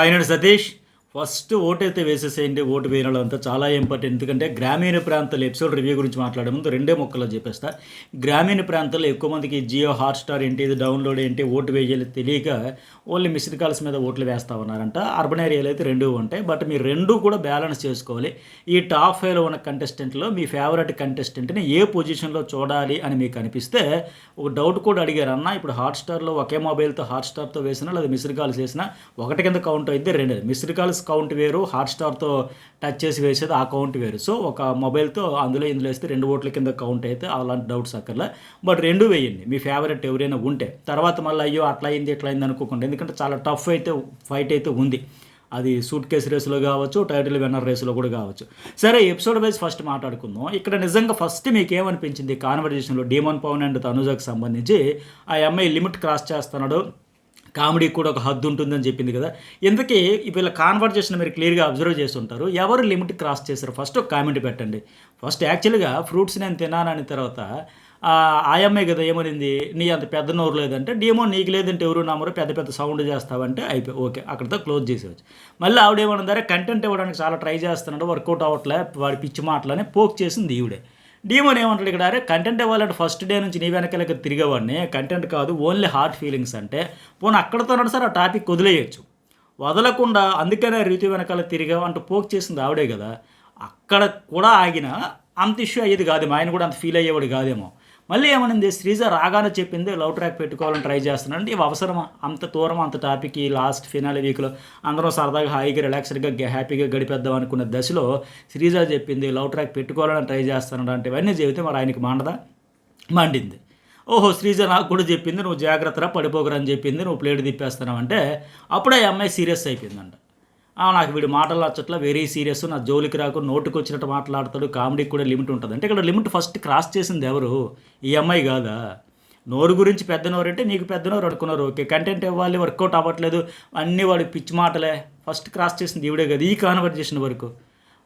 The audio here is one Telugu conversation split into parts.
ఆయన సతీష్ ఫస్ట్ ఓటైతే వేసేసేయండి. ఓటు వేయాలంతా చాలా ఇంపార్టెంట్. ఎందుకంటే గ్రామీణ ప్రాంతాల్లో ఎపిసోడ్ రివ్యూ గురించి మాట్లాడే ముందు రెండే మొక్కలో చెప్పేస్తా. గ్రామీణ ప్రాంతాల్లో ఎక్కువ మందికి జియో హాట్‌స్టార్ ఏంటి, ఇది డౌన్‌లోడ్ ఏంటి, ఓటు వేయాలి తెలియక ఓన్లీ మిస్డ్ కాల్స్ మీద ఓట్లు వేస్తా ఉన్నారంట. అర్బన్ ఏరియాలో అయితే 2 ఉంటాయి. బట్ మీరు 2 కూడా బ్యాలెన్స్ చేసుకోవాలి. ఈ టాప్ 5లో ఉన్న కంటెస్టెంట్‌లో మీ ఫేవరెట్ కంటెస్టెంట్‌ని ఏ పొజిషన్‌లో చూడాలి అని మీకు అనిపిస్తే ఒక డౌట్ కూడా అడిగారు. అన్న ఇప్పుడు హాట్‌స్టార్‌లో ఒకే మొబైల్‌తో హాట్‌స్టార్‌తో వేసినా లేదా మిస్డ్ కాల్స్ వేసినా ఒకటి కింద కౌంట్ అయితే 2 మిస్డ్ కాల్స్ కౌంట్ వేరు, హాట్‌స్టార్‌తో టచ్ చేసి వేసేది ఆ కౌంట్ వేరు. సో ఒక మొబైల్‌తో ఇందులో వేస్తే 2 ఓట్ల కింద కౌంట్ అయితే అలాంటి డౌట్స్ అక్కర్లా. బట్ 2 వేయండి మీ ఫేవరెట్ ఎవరైనా ఉంటే. తర్వాత మళ్ళీ అయ్యో అట్లా అయింది ఇట్లా అయింది అనుకోకుండా. ఎందుకంటే చాలా టఫ్ అయితే ఫైట్ అయితే ఉంది. అది సూట్ కేస్ రేసులో కావచ్చు, టైటిల్ విన్నర్ రేసులో కూడా కావచ్చు. సరే ఎపిసోడ్ వైజ్ ఫస్ట్ మాట్లాడుకుందాం. ఇక్కడ నిజంగా ఫస్ట్ మీకు ఏమనిపించింది కాన్వర్జేషన్లో డీమన్ పవన్ అండ్ తనుజకు సంబంధించి ఆ అమ్మాయి లిమిట్ క్రాస్ చేస్తున్నాడు, కామెడీకి కూడా ఒక హద్దు ఉంటుందని చెప్పింది కదా. ఇంతకీ వీళ్ళ కాన్వర్జేషన్ మీరు క్లియర్గా అబ్జర్వ్ చేసి ఉంటారు. ఎవరు లిమిట్ క్రాస్ చేశారు ఫస్ట్ ఒక కామెంట్ పెట్టండి. ఫస్ట్ యాక్చువల్గా ఫ్రూట్స్ నేను తిన్నానని తర్వాత ఆ అమ్మాయి కదా ఏమనింది, నీ అంత పెద్ద నోరు లేదంటే డీమో నీకు లేదంటే ఎవరు నమ్మరు, పెద్ద పెద్ద సౌండ్ చేస్తావంటే అయిపోయి ఓకే అక్కడితో క్లోజ్ చేసేవచ్చు. మళ్ళీ ఆవిడేమన్నారే కంటెంట్ ఇవ్వడానికి చాలా ట్రై చేస్తున్నాడు, వర్కౌట్ అవ్వట్లే, వాడి పిచ్చి మాటలని పోక్ చేసింది ఈవిడే. డీమోన్ ఏమంటాడు ఇక్కడ, అరే కంటెంట్ ఇవ్వాలంటే ఫస్ట్ డే నుంచి నీ వెనకాలకి తిరిగేవాడిని, కంటెంట్ కాదు ఓన్లీ హార్ట్ ఫీలింగ్స్ అంటే పోనీ అక్కడతో సార్ ఆ టాపిక్ వదిలేయచ్చు, వదలకుండా అందుకనే రీతి వెనకాల తిరిగావు అంటూ పోక్ చేసింది ఆవిడే కదా. అక్కడ కూడా ఆగిన అంత ఇష్యూ అయ్యేది కాదు, మా ఆయన కూడా అంత ఫీల్ అయ్యేవాడు కాదేమో. మళ్ళీ ఏమనింది, శ్రీజ రాగానే చెప్పింది లవ్ ట్రాక్ పెట్టుకోవాలని ట్రై చేస్తున్నాడు. ఇవి అవసరమా అంత దూరం అంత టాపిక్ ఈ లాస్ట్ ఫినాలి వీక్లో అందరం సరదాగా హాయిగా రిలాక్స్డ్గా హ్యాపీగా గడిపేద్దాం అనుకున్న దశలో శ్రీజ చెప్పింది లవ్ ట్రాక్ పెట్టుకోవాలని ట్రై చేస్తున్నాడు అంటే ఇవన్నీ చెబితే మరి ఆయనకి మండదా, మండింది. ఓహో శ్రీజ నాకు కూడా చెప్పింది నువ్వు జాగ్రత్తగా పడిపోకరా అని చెప్పింది, నువ్వు ప్లేట్ తిప్పేస్తున్నావు అంటే అప్పుడే ఆ అమ్మాయి సీరియస్ అయిపోయిందంట. నాకు వీడి మాటలు నచ్చట్లా, వెరీ సీరియస్, నా జోలికి రాకు, నోటుకు వచ్చినట్టు మాట్లాడతాడు, కామెడీకి కూడా లిమిట్ ఉంటుంది అంటే ఇక్కడ లిమిట్ ఫస్ట్ క్రాస్ చేసింది ఎవరు, ఈ అమ్మాయి కాదా. నోరు గురించి పెద్ద నోరు అంటే నీకు పెద్ద నోరు అనుకున్నారు, ఓకే కంటెంట్ ఇవ్వాలి వర్కౌట్ అవ్వట్లేదు అన్నీ వాడి పిచ్చి మాటలే, ఫస్ట్ క్రాస్ చేసింది ఈవిడే కదా ఈ కాన్వర్జేషన్ వరకు.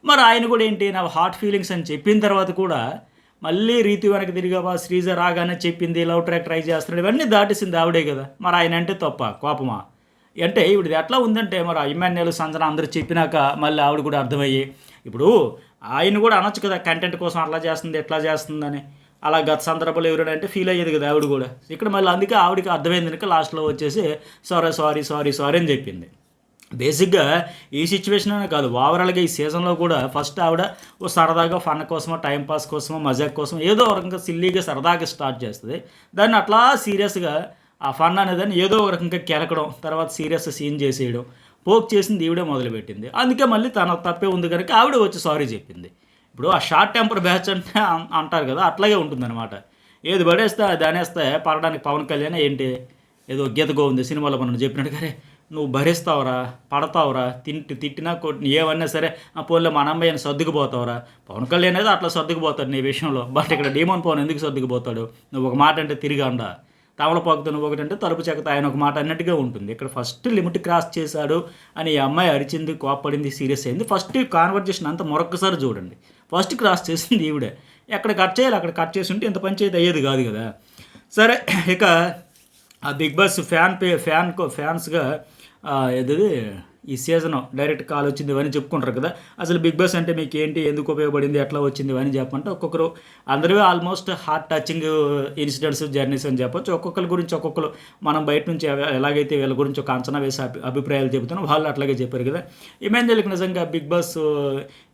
మరి ఆయన కూడా ఏంటి నా హార్ట్ ఫీలింగ్స్ అని చెప్పిన తర్వాత కూడా మళ్ళీ రీతి వెనక్కి తిరిగావా, శ్రీజ రాగానే చెప్పింది లవ్ ట్రాక్ ట్రై చేస్తున్నాడు, ఇవన్నీ దాటేసింది ఆవిడే కదా. మరి ఆయన అంటే తప్ప కోపమా అంటే ఇవిడిది ఎట్లా ఉందంటే మరి ఇమాన్యుయల్ సంజన అందరూ చెప్పినాక మళ్ళీ ఆవిడ కూడా అర్థమయ్యి ఇప్పుడు ఆయన కూడా అనొచ్చు కదా కంటెంట్ కోసం అట్లా చేస్తుంది ఎట్లా చేస్తుందని. అలా గత సందర్భంలో ఎవరైనా అంటే ఫీల్ అయ్యేది కదా ఆవిడ కూడా. ఇక్కడ మళ్ళీ అందుకే ఆవిడకి అర్థమైంది కనుక లాస్ట్లో వచ్చేసి సారీ అని చెప్పింది. బేసిక్గా ఈ సిచ్యువేషన్ అనే కాదు ఓవరాల్గా ఈ సీజన్లో కూడా ఫస్ట్ ఆవిడ ఓ సరదాగా ఫన్ కోసమో టైంపాస్ కోసమో మజాక్ కోసం ఏదో ఒక రకంగా సిల్లీగా సరదాగా స్టార్ట్ చేస్తుంది, దాన్ని అట్లా సీరియస్గా ఆ ఫన్ అనేదాన్ని ఏదో ఒక రకంగా కెలకడం, తర్వాత సీరియస్ సీన్ చేసేయడం, పోక్ చేసింది ఈవిడే మొదలుపెట్టింది. అందుకే మళ్ళీ తన తప్పే ఉంది కనుక ఆవిడ వచ్చి సారీ చెప్పింది. ఇప్పుడు ఆ షార్ట్ టెంపర్ బ్యాచ్ అంటే అంటారు కదా అట్లాగే ఉంటుందన్నమాట. ఏది పడేస్తే అది అనేస్తే పడడానికి పవన్ కళ్యాణ్ ఏంటి ఏదో గీత గోవింద సినిమాలో మనం చెప్పినట్టుగానే నువ్వు భరిస్తావురా, పడతావురా, తిట్టినా కొట్టి ఏమన్నా సరే పోన్లే మన అమ్మాయిని సర్దుకుపోతావురా. పవన్ కళ్యాణ్ అయితే అట్లా సర్దుకుపోతాడు నీ విషయంలో. బట్ ఇక్కడ డీమోన్ పవన్ ఎందుకు సర్దుకుపోతాడు, నువ్వు ఒక మాట అంటే తిరిగి అండా తమలపాకుతో నువ్వు ఒకటంటే తలుపు చెక్కత ఆయన ఒక మాట అన్నట్టుగా ఉంటుంది. ఇక్కడ ఫస్ట్ లిమిట్ క్రాస్ చేశాడు అని ఈ అమ్మాయి అరిచింది, కోప్పడింది, సీరియస్ అయింది. ఫస్ట్ కాన్వర్జేషన్ అంతా మరొకసారి చూడండి. ఫస్ట్ క్రాస్ చేసింది ఈవిడే. ఎక్కడ కట్ చేయాలి అక్కడ కట్ చేసి ఉంటే ఇంత పంచాయతీ అయ్యేది కాదు కదా. సరే ఇక ఆ బిగ్ బాస్ ఫ్యాన్స్గా ఏది ఈ సీజన్ డైరెక్ట్ కాల్ వచ్చింది ఇవన్నీ చెప్పుకుంటారు కదా. అసలు బిగ్ బాస్ అంటే మీకు ఏంటి, ఎందుకు ఉపయోగపడింది, ఎట్లా వచ్చింది ఇవన్నీ చెప్పంటే ఒక్కొక్కరు అందరూ almost heart touching incidents journeys అని చెప్పొచ్చు. ఒక్కొక్కరి గురించి ఒక్కొక్కరు మనం బయట నుంచి ఎలాగైతే వీళ్ళ గురించి ఒక అంచనా వేసి అభిప్రాయాలు చెబుతున్నాం వాళ్ళు అట్లాగే చెప్పారు కదా. ఇమాన్యుయల్కి నిజంగా బిగ్ బాస్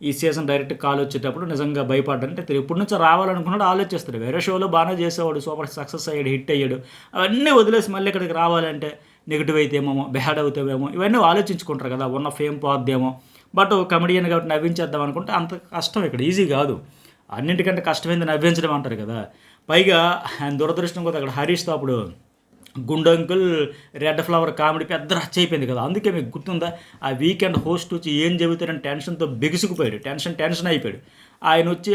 ఈ సీజన్ డైరెక్ట్ కాల్ వచ్చేటప్పుడు నిజంగా భయపడ్డంటే ఇప్పటి నుంచి రావాలనుకున్నాడు ఆలోచిస్తాడు. వేరే షోలో బాగానే చేసేవాడు, సూపర్ సక్సెస్ అయ్యాడు, హిట్ అయ్యాడు, అవన్నీ వదిలేసి మళ్ళీ ఇక్కడికి రావాలంటే నెగిటివ్ అయితేమో బ్యాడ్ అవుతామేమో ఇవన్నీ ఆలోచించుకుంటారు కదా, ఉన్న ఫేమ్ పోద్దేమో. బట్ కమెడియన్ కాబట్టి నవ్వించేద్దాం అనుకుంటే అంత కష్టం ఇక్కడ ఈజీ కాదు. అన్నింటికంటే కష్టమైంది నవ్వించడం అంటారు కదా. పైగా ఆయన దురదృష్టం కూడా అక్కడ హరీష్తో అప్పుడు గుండంకుల్ రెడ్ ఫ్లవర్ కామెడీ పెద్ద రచ్చ అయిపోయింది కదా. అందుకే మీకు గుర్తుందా ఆ వీకెండ్ హోస్ట్ వచ్చి ఏం చెబుతారని టెన్షన్తో బిగుసుకుపోయాడు, టెన్షన్ అయిపోయాడు. ఆయన వచ్చి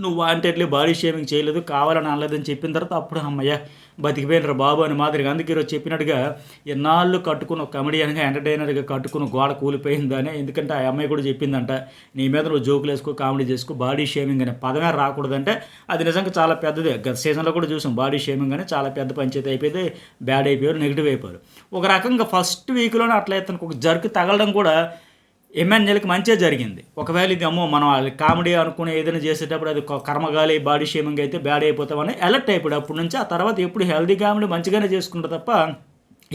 నువ్వు వాంటెడ్లీ బాడీ షేమింగ్ చేయలేదు, కావాలని అనలేదని చెప్పిన తర్వాత అప్పుడు అమ్మయ్య బతికిపోయినరా బాబు అని మాదిరిగా. అందుకే ఈరోజు చెప్పినట్టుగా ఎన్నాళ్ళు కట్టుకున్న ఒక కమెడియన్గా ఎంటర్టైనర్గా కట్టుకున్న గోడ కూలిపోయిందని. ఎందుకంటే ఆ అమ్మాయి కూడా చెప్పిందంట, నీ మీద నువ్వు జోకులు వేసుకో, కామెడీ చేసుకో, బాడీ షేమింగ్ అనే పదమే రాకూడదంటే అది నిజంగా చాలా పెద్దదే. గత సీజన్లో కూడా చూసాం బాడీ షేమింగ్ అని చాలా పెద్ద పంచాయతీ అయిపోయింది, బ్యాడ్ అయిపోయారు, నెగిటివ్ అయిపోయారు. ఒక రకంగా ఫస్ట్ వీక్లోనే అట్లా తనకు ఒక జర్క్ తగలడం కూడా ఎమ్మెన్యేలకి మంచిగా జరిగింది. ఒకవేళ ఇది అమ్మో మనం కామెడీ అనుకుని ఏదైనా చేసేటప్పుడు అది కర్మగాలి బాడీ షేమింగ్ అయితే బ్యాడ్ అయిపోతామని అలర్ట్ అయిపోయాడు. అప్పటి నుంచి ఆ తర్వాత ఎప్పుడు హెల్దీ కామెడీ మంచిగానే చేసుకుంటారు తప్ప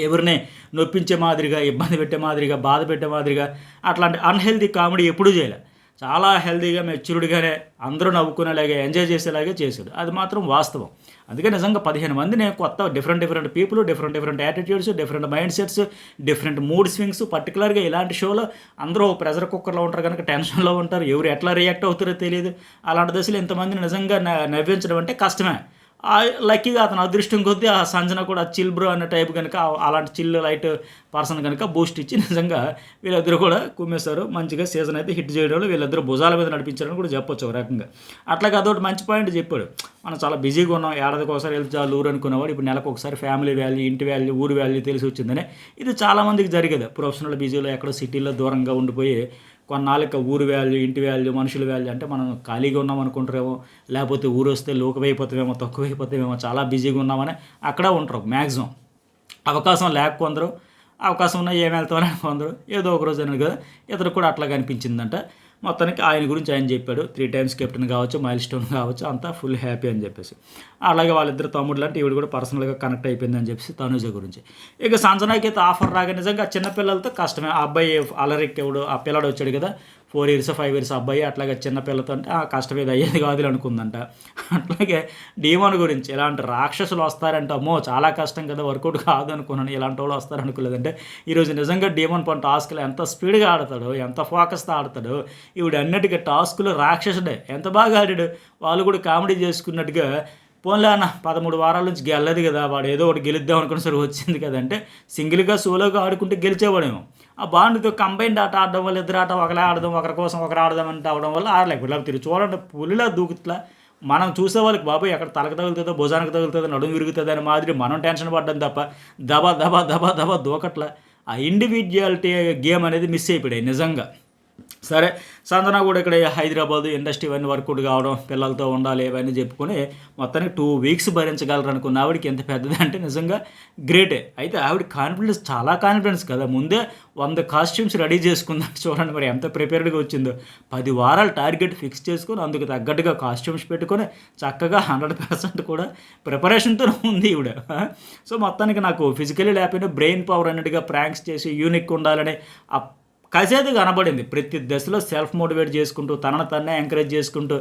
ఎవరిని నొప్పించే మాదిరిగా, ఇబ్బంది పెట్టే మాదిరిగా, బాధ పెట్టే మాదిరిగా అట్లాంటి అన్హెల్దీ కామెడీ ఎప్పుడూ చేయలే. చాలా హెల్తీగా మెచ్యూర్డ్గానే అందరూ నవ్వుకునేలాగే ఎంజాయ్ చేసేలాగే చేశాడు. అది మాత్రం వాస్తవం. అందుకే నిజంగా 15 మందిని కొత్త different people, different attitudes, different mind sets, different mood swings. పర్టికులర్గా ఇలాంటి షోలో అందరూ ప్రెజర్ కుక్కర్లో ఉంటారు కనుక టెన్షన్లో ఉంటారు, ఎవరు ఎట్లా రియాక్ట్ అవుతారో తెలియదు. అలాంటి దశలో ఇంతమందిని నిజంగా నవ్వించడం అంటే కష్టమే. లక్కీగా అతను అదృష్టం కొద్దీ ఆ సంజన కూడా చిల్ బ్రో అన్న టైప్ కనుక అలాంటి చిల్ లైట్ పర్సన్ కనుక బూస్ట్ ఇచ్చి నిజంగా వీళ్ళిద్దరూ కూడా కుమ్మేస్తారు. మంచిగా సీజన్ అయితే హిట్ చేయడంలో వీళ్ళిద్దరూ భుజాల మీద నడిపించారని కూడా చెప్పొచ్చు ఒక రకంగా. అట్లాగే అదొకటి మంచి పాయింట్ చెప్పాడు. మనం చాలా బిజీగా ఉన్నాం, ఏడాదికి ఒకసారి వెళ్తే చాలు ఊరు అనుకునేవాడు ఇప్పుడు నెలకు ఒకసారి ఫ్యామిలీ వాల్యూ, ఇంటి వాల్యూ, ఊరు వాల్యూ తెలిసి వచ్చిందని. ఇది చాలామందికి జరిగేది. ప్రొఫెషనల్ బిజీలో ఎక్కడో సిటీలో దూరంగా ఉండిపోయి కొన్నాళ్ళకి ఊరు వాల్యూ, ఇంటి వాల్యూ, మనుషుల వాల్యూ అంటే మనం ఖాళీగా ఉన్నాం అనుకుంటారేమో, లేకపోతే ఊరు వస్తే లోకమైపోతామేమో, తక్కువైపోతామేమో, చాలా బిజీగా ఉన్నామని అక్కడ ఉంటారు మ్యాక్సిమం. అవకాశం లేక కొందరు, అవకాశం ఉన్న ఏమి వెళ్తామని కొందరు, ఏదో ఒక రోజు అనేది కదా. ఇతను కూడా అట్లా కనిపించిందంట. మొత్తానికి ఆయన గురించి ఆయన చెప్పాడు. 3 times కెప్టెన్ కావచ్చు, మైల్ స్టోన్ కావచ్చు, అంతా ఫుల్ హ్యాపీ అని చెప్పేసి. అలాగే వాళ్ళిద్దరు తమ్ముళ్ళు అంటే ఈవిడ కూడా పర్సనల్గా కనెక్ట్ అయిపోయిందని చెప్పేసి తనుజ గురించి. ఇక సంజనాకి అయితే ఆఫర్ రాగా నిజంగా చిన్నపిల్లలతో కష్టమే. ఆ అబ్బాయి అలరెక్కేవుడు, ఆ పిల్లడు వచ్చాడు కదా 4 years 5 years అబ్బాయి, అట్లాగే చిన్నపిల్లతో అంటే కష్టం ఏది అయ్యేది కాదు అనుకుందంట. అట్లాగే డీమోన్ గురించి ఇలాంటి రాక్షసులు వస్తారంటే అమ్మో చాలా కష్టం కదా, వర్కౌట్ కాదు అనుకున్నాను. ఇలాంటి వాళ్ళు వస్తారనుకోలేదంటే ఈరోజు నిజంగా డీమోన్ పని టాస్క్లో ఎంత స్పీడ్గా ఆడతాడు, ఎంత ఫోకస్తో ఆడతాడు. ఈవిడ అన్నిటికీ టాస్క్లో రాక్షసుడే, ఎంత బాగా ఆడాడు. వాళ్ళు కూడా కామెడీ చేసుకున్నట్టుగా పోన్లే అన్న 13 వారాల నుంచి గెలలేదు కదా, వాడు ఏదో ఒకటి గెలుద్దాం అనుకున్న సరే వచ్చింది కదంటే సింగిల్గా సోలోగా ఆడుకుంటే గెలిచేవాడేమో. ఆ బాండ్తో కంబైన్డ్ ఆట ఆడడం వల్ల ఇద్దరు ఆట ఒకరే ఆడదాం, ఒకరి కోసం ఒకరు ఆడదాం అంటే అవడం వల్ల ఆడలేకపోతే తిరిగి చూడండి పులిలా దూకుట్లా. మనం చూసే వాళ్ళకి బాబాయ్ ఎక్కడ తలకు తగులుతుందో, భుజానికి తగులుతుందో, నడుము విరుగుతుంది అని మాదిరి మనం టెన్షన్ పడ్డాం తప్ప దబా దబా దబా దబా దూకట్లా. ఆ ఇండివిజువాలిటీ గేమ్ అనేది మిస్ అయిపోయాయి నిజంగా. సరే సంజన కూడా ఇక్కడ హైదరాబాద్ ఇండస్ట్రీ ఇవన్నీ వర్కౌట్ కావడం, పిల్లలతో ఉండాలి ఇవన్నీ చెప్పుకొని మొత్తానికి 2 weeks భరించగలరు అనుకున్న ఆవిడకి ఎంత పెద్దది అంటే నిజంగా గ్రేటే. అయితే ఆవిడ కాన్ఫిడెన్స్ చాలా కాన్ఫిడెన్స్ కదా, ముందే 100 costumes రెడీ చేసుకుందంటే చూడండి మరి ఎంత ప్రిపేర్డ్గా వచ్చిందో. 10 వారాలు టార్గెట్ ఫిక్స్ చేసుకొని అందుకు తగ్గట్టుగా కాస్ట్యూమ్స్ పెట్టుకొని చక్కగా 100% కూడా ప్రిపరేషన్తో ఉంది ఈవిడ. సో మొత్తానికి నాకు ఫిజికలీ లేకపోయినా బ్రెయిన్ పవర్ అన్నట్టుగా ప్రాంక్స్ చేసి యూనిక్ ఉండాలని కసేది కనబడింది. ప్రతి దశలో సెల్ఫ్ మోటివేట్ చేసుకుంటూ తనను తన్నే ఎంకరేజ్ చేసుకుంటూ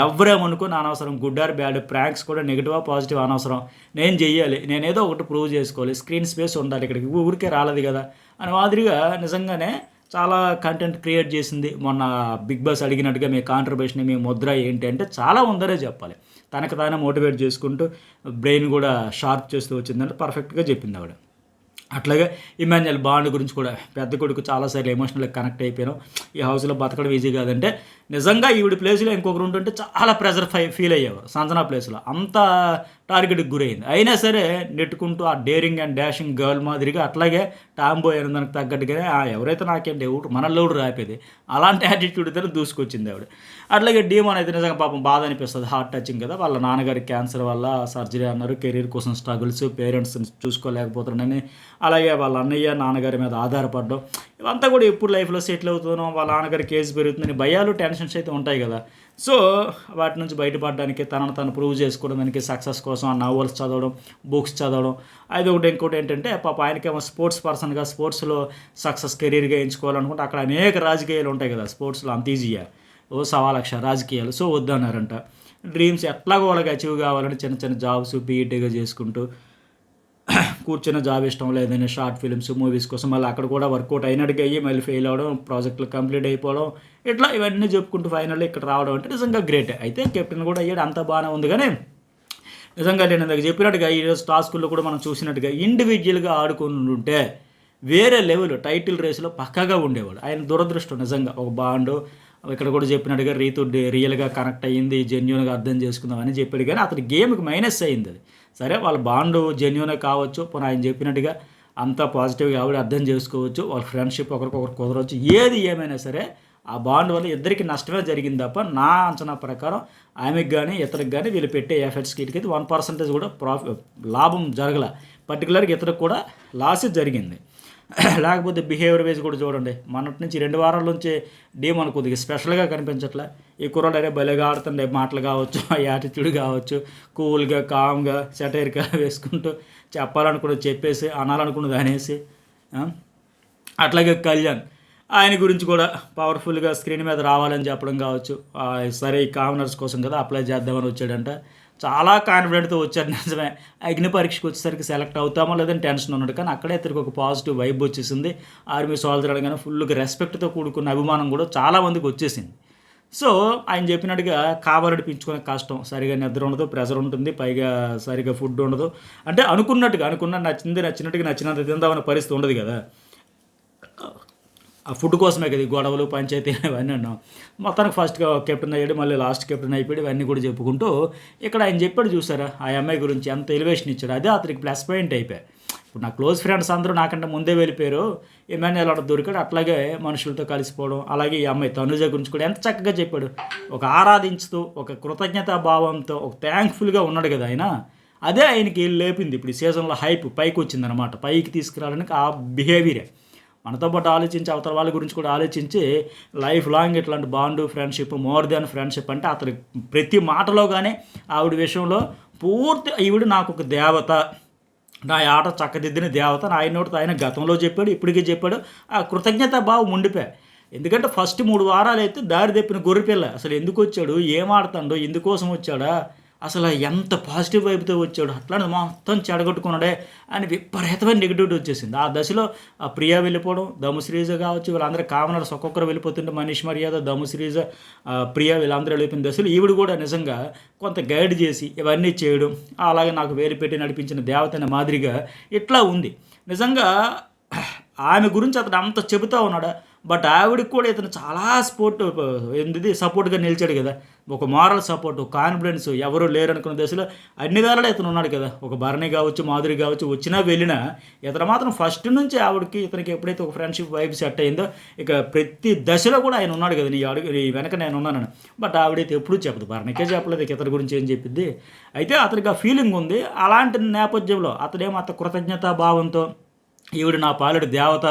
ఎవరేమనుకుని అనవసరం, గుడ్ ఆర్ బ్యాడ్, ప్రాంక్స్ కూడా నెగిటివా పాజిటివ్ అనవసరం, నేను చెయ్యాలి, నేనేదో ఒకటి ప్రూవ్ చేసుకోవాలి, స్క్రీన్ స్పేస్ ఉండాలి, ఇక్కడికి ఊరికే రాలేదు కదా అని మాదిరిగా నిజంగానే చాలా కంటెంట్ క్రియేట్ చేసింది. మొన్న బిగ్ బాస్ అడిగినట్టుగా మీ కాంట్రిబ్యూషన్, మీ ముద్ర ఏంటి అంటే చాలా ఉందనే చెప్పాలి. తనకు తానే మోటివేట్ చేసుకుంటూ బ్రెయిన్ కూడా షార్ప్ చేస్తూ వచ్చిందంటే పర్ఫెక్ట్గా చెప్పింది ఆవిడ. అట్లాగే ఇమాన్యుయల్ బాండ్ గురించి కూడా పెద్ద కొడుకు చాలాసార్లు ఎమోషనల్గా కనెక్ట్ అయిపోయాను, ఈ హౌస్లో బతకడం ఈజీ కాదంటే నిజంగా ఈవిడ ప్లేస్లో ఇంకొకరు ఉంటుంటే చాలా ప్రెజర్ ఫీల్ అయ్యేవారు. సంజనా ప్లేస్లో అంత టార్గెట్కి గురైంది. అయినా సరే నెట్టుకుంటూ ఆ డేరింగ్ అండ్ డాషింగ్ గర్ల్ మాదిరిగా అట్లాగే టాంబోయ్ అయిన దానికి తగ్గట్టుగానే ఎవరైతే నాకేంటి మనల్లో రాపేది అలాంటి యాటిట్యూడ్తో దూసుకొచ్చింది ఆవిడ. అట్లాగే డీమోన్ అయితే నిజంగా పాపం బాధ అనిపిస్తుంది, హార్ట్ టచింగ్ కదా. వాళ్ళ నాన్నగారి క్యాన్సర్ వల్ల సర్జరీ అన్నారు, కెరీర్ కోసం స్ట్రగుల్స్, పేరెంట్స్ చూసుకోలేకపోతున్నానని, అలాగే వాళ్ళ అన్నయ్య నాన్నగారి మీద ఆధారపడడం, ఇవంతా కూడా ఎప్పుడు లైఫ్లో సెటిల్ అవుతున్నాం, వాళ్ళ నాన్నగారికి ఏజ్ పెరుగుతుందని భయాలు, టెన్షన్స్ అయితే ఉంటాయి కదా. సో వాటి నుంచి బయటపడడానికి, తనను తను ప్రూవ్ చేసుకోవడానికి, సక్సెస్ కోసం ఆ నవల్స్ చదవడం, బుక్స్ చదవడం, అది ఒకటి. ఇంకోటి ఏంటంటే పాప ఆయనకేమో స్పోర్ట్స్ పర్సన్గా స్పోర్ట్స్లో సక్సెస్ కెరీర్గా ఎంచుకోవాలనుకుంటే అక్కడ అనేక రాజకీయాలు ఉంటాయి కదా, స్పోర్ట్స్లో అంత ఈజీగా 1,00,000 రాజకీయాలు. సో వద్దన్నారంట. డ్రీమ్స్ ఎట్లాగో వాళ్ళకి అచీవ్ కావాలని చిన్న చిన్న జాబ్స్ పీఈటీగా చేసుకుంటూ కూర్చున్న జాబ్ ఇష్టం లేదని షార్ట్ ఫిల్మ్స్, మూవీస్ కోసం మళ్ళీ అక్కడ కూడా వర్కౌట్ అయినట్టుగా అయ్యి మళ్ళీ ఫెయిల్ అవ్వడం, ప్రాజెక్టులు కంప్లీట్ అయిపోవడం, ఇట్లా ఇవన్నీ చెప్పుకుంటూ ఫైనల్లీ ఇక్కడ రావడం అంటే నిజంగా గ్రేటే. అయితే కెప్టెన్ కూడా అయ్యాడు, అంత బాగానే ఉంది. కానీ నిజంగా నేను ఇందాక చెప్పినట్టుగా ఈరోజు టాస్కుల్లో కూడా మనం చూసినట్టుగా ఇండివిజువల్గా ఆడుకుంటుంటే వేరే లెవెల్ టైటిల్ రేసులో పక్కాగా ఉండేవాడు. ఆయన దురదృష్టం నిజంగా. ఒక బాండు ఇక్కడ కూడా చెప్పినట్టుగా రీతు రియల్గా కనెక్ట్ అయ్యింది, జెన్యున్గా అర్థం చేసుకుందాం అని చెప్పాడు. కానీ అతని గేమ్కి మైనస్ అయింది అది. సరే వాళ్ళ బాండు జెన్యునే కావచ్చు, పోనీ ఆయన చెప్పినట్టుగా అంతా పాజిటివ్గా ఆవిడ అర్థం చేసుకోవచ్చు, వాళ్ళ ఫ్రెండ్షిప్ ఒకరికొకరు కుదరవచ్చు. ఏది ఏమైనా సరే ఆ బాండ్ వల్ల ఇద్దరికి నష్టమే జరిగింది తప్ప నా అంచనా ప్రకారం ఆమెకు కానీ ఇతరికి కానీ వీళ్ళు పెట్టే ఎఫర్ట్స్కి ఇటుకైతే 1% కూడా లాభం జరగల. పర్టికులర్గా ఇతరికి కూడా లాస్ జరిగింది. లేకపోతే బిహేవియర్ వైజ్ కూడా చూడండి, మొన్నటి నుంచి 2 వారాల నుంచి డీమోన్ కొద్దిగా స్పెషల్గా కనిపించట్లే. ఈ కుర్రాడు అరే భలేగా ఆడుతుండే, మాటలు కావచ్చు, యాటిట్యూడ్ కావచ్చు, కూల్గా కామ్గా సెటైర్గా వేసుకుంటూ చెప్పాలనుకున్నది చెప్పేసి అనాలనుకున్నది అనేసి. అట్లాగే కళ్యాణ్ ఆయన గురించి కూడా పవర్ఫుల్గా స్క్రీన్ మీద రావాలని చెప్పడం కావచ్చు. సరే ఈ కామనర్స్ కోసం కదా అప్లై చేద్దామని వచ్చాడంట. చాలా కాన్ఫిడెంట్తో వచ్చాడు. నిజమే, అగ్ని పరీక్షకు వచ్చేసరికి సెలెక్ట్ అవుతామో లేదని టెన్షన్ ఉన్నాడు. కానీ అక్కడే ఇతనికి ఒక పాజిటివ్ వైబ్ వచ్చేసింది. ఆర్మీ సోల్జర్ అనగానే ఫుల్గా రెస్పెక్ట్తో కూడుకున్న అభిమానం కూడా చాలామందికి వచ్చేసింది. సో ఆయన చెప్పినట్టుగా కావాలనిపించుకునే కష్టం, సరిగా నిద్ర ఉండదు, ప్రెషర్ ఉంటుంది, పైగా సరిగా ఫుడ్ ఉండదు. అంటే అనుకున్న నచ్చినట్టుగా నచ్చినంత తిందామనే పరిస్థితి ఉండదు కదా. ఆ ఫుడ్ కోసమే కదా ఈ గొడవలు, పంచాయతీలు ఇవన్నీ అన్నాం. మొత్తానికి ఫస్ట్గా కెప్టెన్ అయ్యాడు, మళ్ళీ లాస్ట్ కెప్టెన్ అయిపోయాడు. ఇవన్నీ కూడా చెప్పుకుంటూ ఇక్కడ ఆయన చెప్పాడు చూసారా ఆ అమ్మాయి గురించి ఎంత ఎలివేషన్ ఇచ్చాడు. అదే అతనికి ప్లస్ పాయింట్ అయిపోయాయి. ఇప్పుడు నా క్లోజ్ ఫ్రెండ్స్ అందరూ నాకంటే ముందే వెళ్ళిపోయారు, ఏమైనా ఎలా దొరికాడు, అట్లాగే మనుషులతో కలిసిపోవడం. అలాగే ఈ అమ్మాయి తనుజ గురించి కూడా ఎంత చక్కగా చెప్పాడు. ఒక ఆరాధించుతూ, ఒక కృతజ్ఞతా భావంతో, ఒక థ్యాంక్ఫుల్గా ఉన్నాడు కదా ఆయన. అదే ఆయనకి లేపింది ఇప్పుడు ఈ సీజన్లో హైప్ పైకి వచ్చిందనమాట. పైకి తీసుకురావడానికి ఆ బిహేవియరే. మనతో పాటు ఆలోచించి అవతల వాళ్ళ గురించి కూడా ఆలోచించి లైఫ్ లాంగ్ ఇట్లాంటి bond, friendship, more than friendship అంటే అతని ప్రతి మాటలో కానీ ఆవిడ విషయంలో పూర్తి ఈవిడ నాకు ఒక దేవత, నా ఆట చక్కదిద్దిన దేవత, నా ఆయన నోటితో ఆయన గతంలో చెప్పాడు, ఇప్పటికీ చెప్పాడు. ఆ కృతజ్ఞత భావం ఉండిపోయాయి. ఎందుకంటే ఫస్ట్ 3 వారాలు అయితే దారి తెప్పిన గొర్రెపిల్ల. అసలు ఎందుకు వచ్చాడు, ఏం ఆడుతాడు, ఎందుకోసం వచ్చాడా, అసలు ఎంత పాజిటివ్ వైపుతో వచ్చాడు, అట్లానే మొత్తం చెడగొట్టుకున్నాడే అని విపరీతమైన నెగిటివిటీ వచ్చేసింది. ఆ దశలో ఆ ప్రియా వెళ్ళిపోవడం, దముశ్రీజ కావచ్చు, వీళ్ళందరూ కామనర్స్ ఒక్కొక్కరు వెళ్ళిపోతుంటే మనీష్ మర్యాద, దముశ్రీజ, ప్రియా వీళ్ళందరూ వెళ్ళిపోయిన దశలో ఈవిడ కూడా నిజంగా కొంత గైడ్ చేసి ఇవన్నీ చేయడం, అలాగే నాకు వేలు పెట్టి నడిపించిన దేవత అనే మాదిరిగా ఇట్లా ఉంది. నిజంగా ఆమె గురించి అతను అంత చెబుతూ ఉన్నాడా, బట్ ఆవిడకి కూడా ఇతను చాలా సపోర్ట్గా నిలిచాడు కదా. ఒక మారల్ సపోర్ట్, కాన్ఫిడెన్స్, ఎవరు లేరనుకున్న దశలో అన్ని వేళలా ఇతను ఉన్నాడు కదా. ఒక భరణి కావచ్చు, మాధురి కావచ్చు, వచ్చినా వెళ్ళినా ఇతను మాత్రం ఫస్ట్ నుంచి ఆవిడకి ఇతనికి ఎప్పుడైతే ఒక ఫ్రెండ్షిప్ వైబ్ సెట్ అయిందో ఇక ప్రతి దశలో కూడా ఆయన ఉన్నాడు కదా. నీ వెనక నేను ఉన్నానని. బట్ ఆవిడైతే ఎప్పుడూ చెప్పదు, భరణికే చెప్పలేదు, ఇతని గురించి ఏం చెప్పిద్ది. అయితే అతనికి ఆ ఫీలింగ్ ఉంది. అలాంటి నేపథ్యంలో అతనేమో అత కృతజ్ఞతా భావంతో ఈవిడ నా పాలుడి దేవత,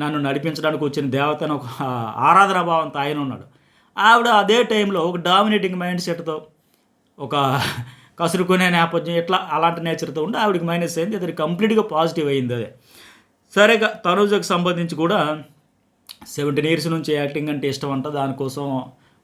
నన్ను నడిపించడానికి వచ్చిన దేవత అని ఒక ఆరాధనా భావంతో ఆయన ఉన్నాడు. ఆవిడ అదే టైంలో ఒక డామినేటింగ్ మైండ్ సెట్తో, ఒక కసురుకునే నేపథ్యం, ఇట్లా అలాంటి నేచర్తో ఉండి ఆవిడకి మైనస్ అయింది. అది కంప్లీట్గా పాజిటివ్ అయింది. అదే సరేగా తనుజకు సంబంధించి కూడా 17 years నుంచి యాక్టింగ్ అంటే ఇష్టం అంట. దానికోసం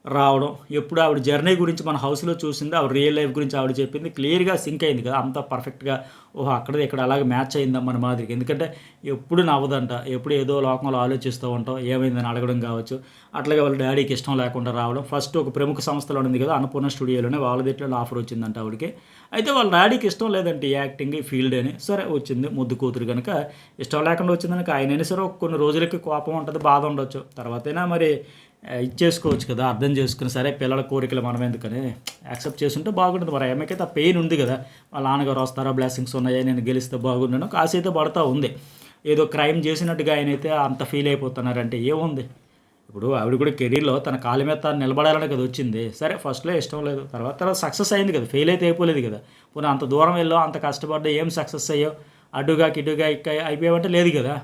రావడం, ఎప్పుడు ఆవిడ జర్నీ గురించి మన హౌస్లో చూసింది, ఆవిడ రియల్ లైఫ్ గురించి ఆవిడ చెప్పింది, క్లియర్గా సింక్ అయింది కదా. అంత పర్ఫెక్ట్గా ఓహో అక్కడే ఇక్కడ అలాగే మ్యాచ్ అయిందా మన మాదిరికి. ఎందుకంటే ఎప్పుడు నవ్వదంట, ఎప్పుడు ఏదో లోకంలో ఆలోచిస్తూ ఉంటాం, ఏమైందని అడగడం కావచ్చు. అట్లాగే వాళ్ళ డాడీకి ఇష్టం లేకుండా రావడం. ఫస్ట్ ఒక ప్రముఖ సంస్థలో ఉంది కదా అన్నపూర్ణ స్టూడియోలోనే, వాళ్ళ దగ్గర ఆఫర్ వచ్చిందంట ఆవిడకి. అయితే వాళ్ళ డాడీకి ఇష్టం లేదంటే ఈ యాక్టింగ్ ఫీల్డ్ అని. సరే వచ్చింది, ముద్దు కూతురు కనుక ఇష్టం లేకుండా వచ్చిందనుక ఆయనైనా సరే కొన్ని రోజులకి కోపం ఉంటుంది, బాధ ఉండొచ్చు, తర్వాతైనా మరి ఇచ్చేసుకోవచ్చు కదా, అర్థం చేసుకుని. సరే పిల్లల కోరికలు మనం ఎందుకని యాక్సెప్ట్ చేసుకుంటే బాగుంటుంది. మరి ఆమెకైతే ఆ పెయిన్ ఉంది కదా, వాళ్ళ నాన్నగారు వస్తారా, బ్లెస్సింగ్స్ ఉన్నాయా, నేను గెలిస్తే బాగున్నాను కాశ అయితే పడుతూ ఉంది. ఏదో క్రైమ్ చేసినట్టుగా ఆయన అయితే అంత ఫీల్ అయిపోతున్నారంటే ఏముంది. ఇప్పుడు ఆవిడ కూడా కెరీర్లో తన కాళ్ళ మీద తాను నిలబడాలని కదా వచ్చింది. సరే ఫస్ట్లో ఇష్టం లేదు, తర్వాత సక్సెస్ అయింది కదా, ఫెయిల్ అయితే అయిపోలేదు కదా. పోనీ అంత దూరం వెళ్ళావు, అంత కష్టపడ్డా, ఏం సక్సెస్ అయ్యావు, అడ్డుగా కిడ్డుగా అయిపోయావంటే లేదు కదా.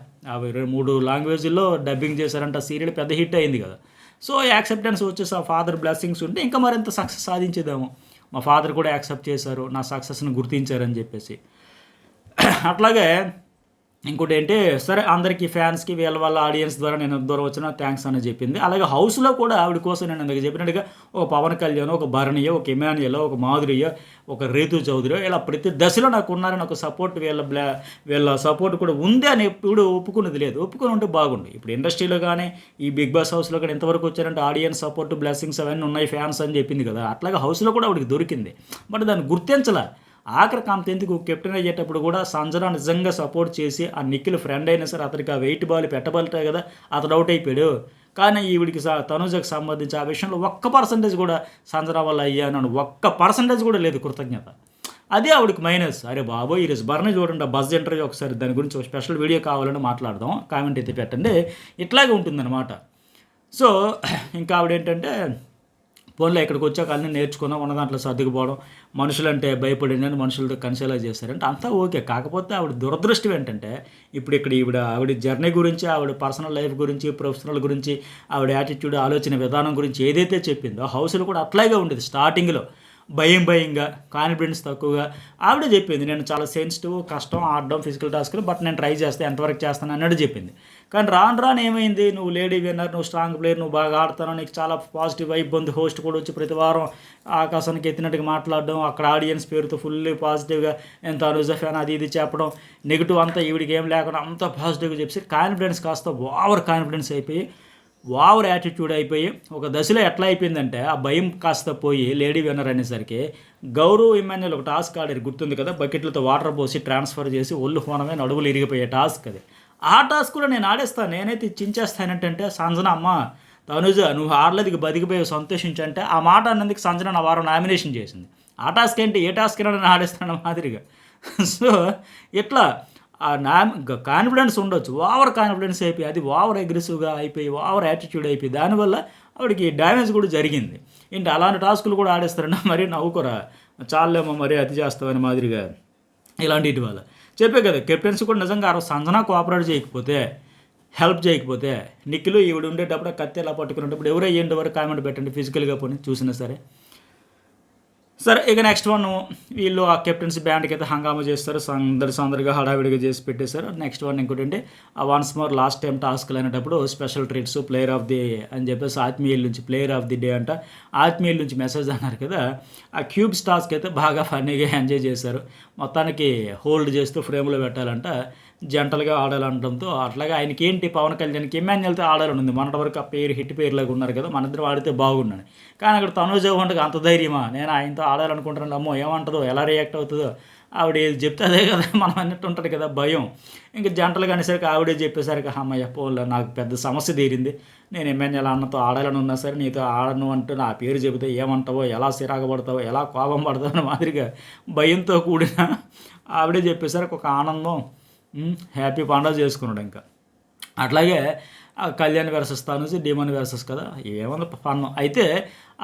3 లాంగ్వేజ్ల్లో డబ్బింగ్ చేశారంట, సీరియల్ పెద్ద హిట్ అయింది కదా. సో యాక్సెప్టెన్స్ వచ్చేసి ఆ ఫాదర్ బ్లెస్సింగ్స్ ఉంటే ఇంకా మరింత సక్సెస్ సాధించేదేమో. మా ఫాదర్ కూడా యాక్సెప్ట్ చేశారు, నా సక్సెస్ని గుర్తించారని చెప్పేసి. అట్లాగే ఇంకోటి ఏంటి, సరే అందరికీ ఫ్యాన్స్కి వాళ్ళ ఆడియన్స్ ద్వారా నేను దూరం వచ్చినా థ్యాంక్స్ అని చెప్పింది. అలాగే హౌస్లో కూడా ఆవిడ కోసం నేను అందుకు చెప్పినట్టుగా ఒక పవన్ కళ్యాణ్, ఒక భరణియో, ఒక ఇమాన్యుయల్, ఒక మాధురియో, ఒక రీతు చౌదరియో, ఇలా ప్రతి దశలో నాకు ఉన్నారని ఒక సపోర్ట్, వీళ్ళ సపోర్ట్ కూడా ఉంది అని ఎప్పుడు ఒప్పుకున్నది లేదు. ఒప్పుకొని ఉంటే బాగుండు. ఇప్పుడు ఇండస్ట్రీలో కానీ ఈ బిగ్ బాస్ హౌస్లో కానీ ఎంతవరకు వచ్చారంటే ఆడియన్స్ సపోర్ట్, బ్లెస్సింగ్స్ అవన్నీ ఉన్నాయి, ఫ్యాన్స్ అని చెప్పింది కదా. అట్లాగే హౌస్లో కూడా ఆవిడకి దొరికింది. బట్ దాన్ని గుర్తించలే. ఆఖరికి అంత ఎందుకు కెప్టెన్ అయ్యేటప్పుడు కూడా సంజన నిజంగా సపోర్ట్ చేసి ఆ నిఖిల్ ఫ్రెండ్ అయినా సరే అతనికి ఆ వెయిట్ బాల్ పెట్టబలితే కదా అతడు అవుట్ అయిపోయాడు. కానీ ఈవిడికి తనూజకు సంబంధించి ఆ విషయంలో 1% కూడా సంజన వల్ల అయ్యాను 1% కూడా లేదు కృతజ్ఞత. అదే ఆవిడకి మైనస్. అరే బాబోయ్! ఈరోజు బర్ని చూడండి, ఆ బజ్ ఇంటర్వ్యూ ఒకసారి దాని గురించి ఒక స్పెషల్ వీడియో కావాలని మాట్లాడదాం, కామెంట్ అయితే పెట్టండి. ఇట్లాగే ఉంటుందన్నమాట. సో ఇంకా ఆవిడేంటంటే పోన్లో ఇక్కడికి వచ్చాక అన్నీ నేర్చుకున్నాం, ఉన్న దాంట్లో సర్దుకుపోవడం, మనుషులంటే భయపడిందని మనుషులతో కన్సిడర్ చేశారంటే అంతా ఓకే. కాకపోతే ఆవిడ దురదృష్టం ఏంటంటే ఇప్పుడు ఇక్కడ ఆవిడ జర్నీ గురించి, ఆవిడ పర్సనల్ లైఫ్ గురించి, ప్రొఫెషనల్ గురించి, ఆవిడ యాటిట్యూడ్, ఆలోచన విధానం గురించి ఏదైతే చెప్పిందో హౌస్లో కూడా అట్లాగే ఉండేది. స్టార్టింగ్లో భయంగా, కాన్ఫిడెన్స్ తక్కువగా ఆవిడే చెప్పింది. నేను చాలా సెన్సిటివ్, కష్టం ఆడడం ఫిజికల్ టాస్క్లు, బట్ నేను ట్రై చేస్తే ఎంతవరకు చేస్తాను అన్నట్టు చెప్పింది. కానీ రాను ఏమైంది, నువ్వు లేడీ విన్నర్, నువ్వు స్ట్రాంగ్ ప్లేయర్, నువ్వు బాగా ఆడుతాను, నీకు చాలా పాజిటివ్ వైబ్ ఉంది. హోస్ట్ కూడా వచ్చి ప్రతి వారం ఆకాశానికి ఎత్తినట్టుగా మాట్లాడడం, అక్కడ ఆడియన్స్ పేరుతో ఫుల్లీ పాజిటివ్గా ఎంత అనుజ ఫ్యాన్ అది ఇది చెప్పడం, నెగిటివ్ అంతా ఈవిడికి ఏం లేకుండా అంత పాజిటివ్గా చెప్పి కాన్ఫిడెన్స్ కాస్త ఓవర్ కాన్ఫిడెన్స్ అయిపోయి, ఓవర్ యాటిట్యూడ్ అయిపోయి ఒక దశలో ఎట్లా అయిపోయిందంటే ఆ భయం కాస్త పోయి లేడీ విన్నర్ అనేసరికి గౌరవ్ ఇమాన్యుల్ ఒక టాస్క్ ఆడారు, గుర్తుంది కదా, బకెట్లతో వాటర్ పోసి ట్రాన్స్ఫర్ చేసి ఒళ్ళు హోనమే నడువులు ఇరిగిపోయే టాస్క్ అది. ఆ టాస్క్ కూడా నేను ఆడేస్తాను, నేనైతే చించేస్తానంటే సంజన అమ్మ తనుజ నువ్వు ఆడలేదికి బతికిపోయి సంతోషించంటే ఆ మాట అన్నందుకు సంజన నా వారం నామినేషన్ చేసింది. ఆ టాస్క్ ఏంటి, ఏ టాస్క్ అయినా నేను ఆడేస్తాను మాదిరిగా. సో ఇట్లా కాన్ఫిడెన్స్ ఉండొచ్చు, ఓవర్ కాన్ఫిడెన్స్ అయిపోయి అది ఓవర్ అగ్రెసివ్గా అయిపోయి ఓవర్ యాటిట్యూడ్ అయిపోయి దానివల్ల ఆవిడకి డ్యామేజ్ కూడా జరిగింది. ఏంటి అలాంటి టాస్కులు కూడా ఆడేస్తారన్నా మరీ నవ్వుకోరా, చాలేమో మరీ అతి చేస్తామని మాదిరిగా ఇలాంటి వల్ల చెప్పే కదా. కెప్టెన్సీ కూడా నిజంగా సంజన కోఆపరేట్ చేయకపోతే, హెల్ప్ చేయకపోతే, నిఖిల్ ఈవిడ ఉండేటప్పుడు కత్తి ఎలా పట్టుకునేటప్పుడు ఎవరో అయ్యేంటి వరకు కామెంట్ పెట్టండి, ఫిజికల్గా పోనీ చూసినా సరే. ఇక నెక్స్ట్ వన్ వీళ్ళు ఆ కెప్టెన్సీ బ్యాండ్కి అయితే హంగామా చేస్తారు, సందరిగా హడావిడిగా చేసి పెట్టేశారు. నెక్స్ట్ వన్ ఇంకోటి వన్స్ మోర్ లాస్ట్ టైం టాస్క్లు అనేటప్పుడు special treats player of the అని చెప్పేసి ఆత్మీయుల నుంచి ప్లేయర్ ఆఫ్ ది డే అంట, ఆత్మీయుల నుంచి మెసేజ్ అన్నారు కదా. ఆ క్యూబ్స్ టాస్క్ అయితే బాగా ఫన్నీగా ఎంజాయ్ చేశారు. మొత్తానికి హోల్డ్ చేస్తూ ఫ్రేమ్లో పెట్టాలంట, జంటలుగా ఆడాలంటంతో అట్లాగే ఆయనకి ఏంటి పవన్ కళ్యాణ్కి ఇమాన్యుల్తో ఆడాలని ఉంది. మొన్నటి వరకు ఆ పేరు హిట్ పేరులాగా ఉన్నారు కదా, మన ఇద్దరు ఆడితే బాగున్నాను. కానీ అక్కడ తనుజ వంటకు అంత ధైర్యమా, నేను ఆయనతో ఆడాలనుకుంటున్నాను, అమ్మో ఏమంటుందో ఎలా రియాక్ట్ అవుతుందో, ఆవిడ ఏది చెప్తే అదే కదా మనం అన్నట్టు ఉంటుంది కదా భయం. ఇంకా జంటలు అనేసరికి ఆవిడే చెప్పేసరికి అమ్మయ్య పోలే నాకు పెద్ద సమస్య తీరింది, నేను ఇమాన్యుల్ అన్నతో ఆడాలని ఉన్నా సరే నీతో ఆడను అంటూ నా పేరు చెబితే ఏమంటావో, ఎలా సిరాగపడతావో, ఎలా కోపం పడతావో అని మాదిరిగా భయంతో కూడిన ఆవిడే చెప్పేసరికి ఒక ఆనందం, హ్యాపీ పండుగ చేసుకున్నాడు. ఇంకా అట్లాగే Kalyan versus Tanuja, demon versus కదా, ఏమన్నా ఫన్. అయితే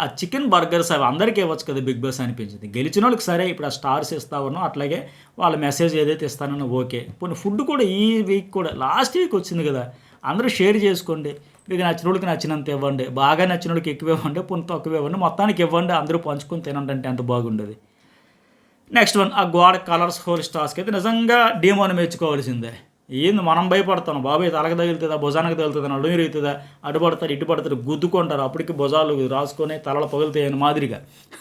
ఆ చికెన్ బర్గర్స్ అవి అందరికీ ఇవ్వచ్చు కదా బిగ్ బాస్ అనిపించింది. గెలిచిన వాళ్ళకి సరే ఇప్పుడు ఆ స్టార్స్ ఇస్తావనో అట్లాగే వాళ్ళ మెసేజ్ ఏదైతే ఇస్తానో ఓకే. పోనీ ఫుడ్ కూడా ఈ వీక్ కూడా లాస్ట్ వీక్ వచ్చింది కదా, అందరూ షేర్ చేసుకోండి, మీకు నచ్చిన వాళ్ళకి నచ్చినంత ఇవ్వండి, బాగా నచ్చిన వాళ్ళకి ఎక్కువ ఇవ్వండి, పోనీ తక్కువ ఇవ్వండి, మొత్తానికి ఇవ్వండి, అందరూ పంచుకొని తినండి అంటే ఎంత బాగుండేది. నెక్స్ట్ వన్ ఆ గోడ కలర్స్ హోల్ టాస్క్ అయితే నిజంగా డీమోని మెచ్చుకోవాల్సిందే. ఏంది మనం భయపడతాను, బాబాయ్ తలకి తగులుతుందా, భుజానికి తగులుతుందా, నడుము ఇరుగుతుందా, అటు పడతారు ఇటు పడతారు, గుద్దుకుంటారు, అప్పటికి భుజాలు రాసుకొని తలలు పగులుతాయని మాదిరిగా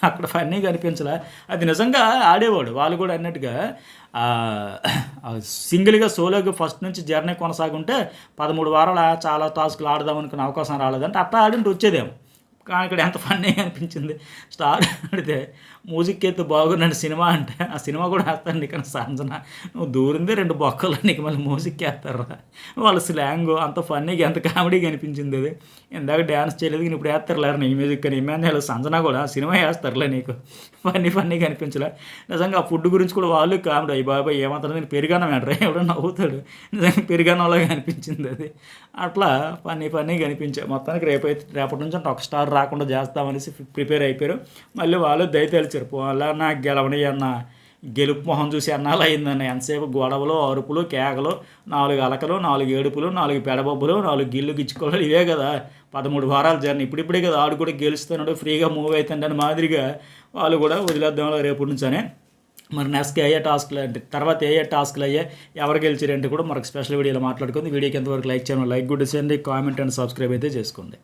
అక్కడ ఫన్నీగా అనిపించలే. అది నిజంగా ఆడేవాడు, వాళ్ళు కూడా అన్నట్టుగా సింగిల్గా సోలోగా ఫస్ట్ నుంచి జర్నీ కొనసాగుంటే 13 వారాలు చాలా టాస్క్లు ఆడదామనుకునే అవకాశం రాలేదంటే అట్లా ఆడింటే వచ్చేదేమో. కానీ ఇక్కడ ఎంత ఫన్నీ అనిపించింది, స్టార్ ఆడితే మ్యూజిక్ అయితే బాగున్నాడు సినిమా అంటే ఆ సినిమా కూడా వేస్తాను నీకు సంజన, నువ్వు దూరిందే 2 బొక్కలు నీకు మళ్ళీ మ్యూజిక్ వేస్తారా, వాళ్ళ స్లాంగ్ అంత ఫన్నీగా ఎంత కామెడీగా అనిపించింది. అది ఇందాక డ్యాన్స్ చేయలేదు కానీ ఇప్పుడు వేస్తారులేరు నీ మ్యూజిక్ అని ఇమాన్యుల్ సంజన కూడా సినిమా వేస్తారులే నీకు, ఫన్నీగా అనిపించలే. నిజంగా ఆ ఫుడ్ గురించి కూడా వాళ్ళు కామెడీ, అయ్యి బాబాయ్ ఏమంటారు నేను పెరిగానం అంటారా, ఎవడో నవ్వుతాడు, నిజంగా పెరిగానంలాగా అనిపించింది. అది అట్లా ఫన్నీగా అనిపించాయి. మొత్తానికి రేపటి నుంచి అంటే ఒక స్టార్ రాకుండా చేస్తామనేసి ప్రిపేర్ అయిపోయారు. మళ్ళీ వాళ్ళు దయతేల్చారు, పోలా నాకు గెలవని అన్న గెలుపు మొహం చూసి అన్నాళ్ళు అయిందన్న, ఎంతసేపు గొడవలు అరుపులు కేకలు, 4 అలకలు, 4 ఏడుపులు, 4 పెడబొబ్బులు, 4 గిల్లు గిచ్చుకోవాలి, ఇవే కదా 13 వారాల జర్నీ. ఇప్పుడిప్పుడే కదా ఆడు కూడా గెలుస్తున్నాడు, ఫ్రీగా మూవ్ అవుతుండే అని మాదిరిగా వాళ్ళు కూడా వదిలేద్దాం రేపటి నుంచనే. మరి నెక్స్ట్ టాస్క్లు అంటే తర్వాత టాస్క్లు అయ్యే ఎవరు గెలిచారంటే కూడా మనకు స్పెషల్ వీడియోలో మాట్లాడుకుంది. వీడియోకి ఎంతవరకు లైక్ చేయండి, లైక్ కూడా చేయండి, కామెంట్ అండ్ సబ్స్క్రైబ్ అయితే చేసుకోండి.